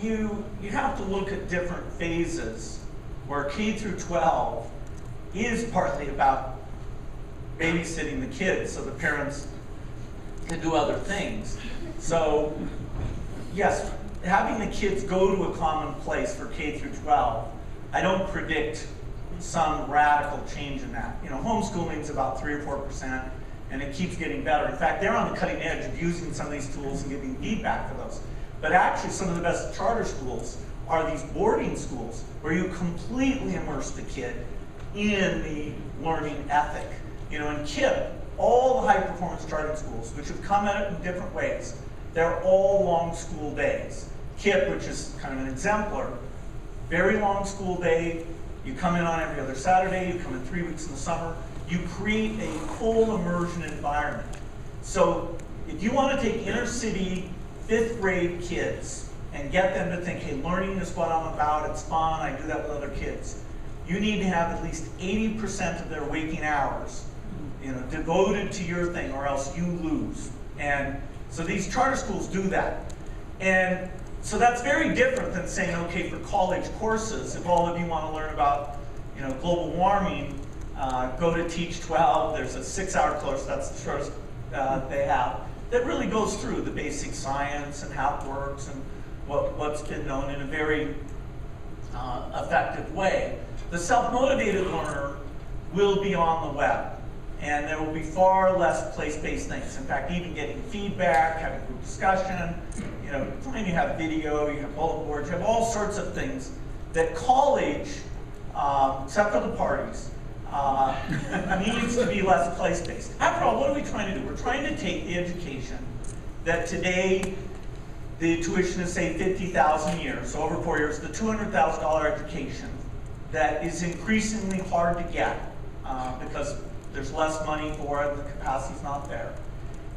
you have to look at different phases where K through 12 is partly about babysitting the kids so the parents can do other things. So yes, having the kids go to a common place for K through 12, I don't predict some radical change in that. You know, homeschooling is about 3 or 4%, and it keeps getting better. In fact, they're on the cutting edge of using some of these tools and giving feedback for those. But actually, some of the best charter schools are these boarding schools where you completely immerse the kid in the learning ethic. You know, in KIPP, all the high-performance charting schools, which have come at it in different ways, they're all long school days. KIPP, which is kind of an exemplar, very long school day. You come in on every other Saturday, you come in 3 weeks in the summer. You create a full immersion environment. So if you want to take inner city 5th grade kids and get them to think, hey, learning is what I'm about, it's fun, I do that with other kids, you need to have at least 80% of their waking hours, you know, devoted to your thing, or else you lose. And so these charter schools do that. And so that's very different than saying, okay, for college courses, if all of you want to learn about, you know, global warming, go to Teach 12. There's a 6-hour course, that's the shortest they have, that really goes through the basic science and how it works and what's been known in a very effective way. The self-motivated learner will be on the web, and there will be far less place-based things. In fact, even getting feedback, having group discussion, you know, you have video, you have bullet boards, you have all sorts of things that college, except for the parties, needs to be less place-based. After all, what are we trying to do? We're trying to take the education that today the tuition is, say, $50,000 a year, so over 4 years, the $200,000 education that is increasingly hard to get because there's less money for it, the capacity's not there.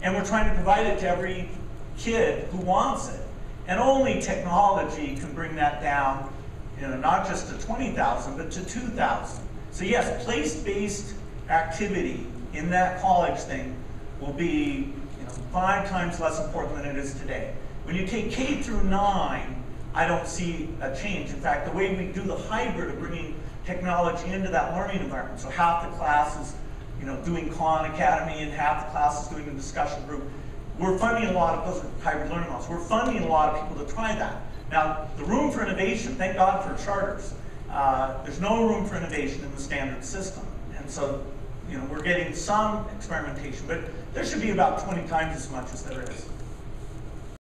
And we're trying to provide it to every kid who wants it. And only technology can bring that down, you know, not just to 20,000, but to 2,000. So yes, place-based activity in that college thing will be, you know, 5 times less important than it is today. When you take K through 9, I don't see a change. In fact, the way we do the hybrid of bringing technology into that learning environment, so half the class is, you know, doing Khan Academy and half the class is doing a discussion group. We're funding a lot of those hybrid learning models. We're funding a lot of people to try that. Now, the room for innovation, thank God for charters. There's no room for innovation in the standard system. And so, you know, we're getting some experimentation, but there should be about 20 times as much as there is.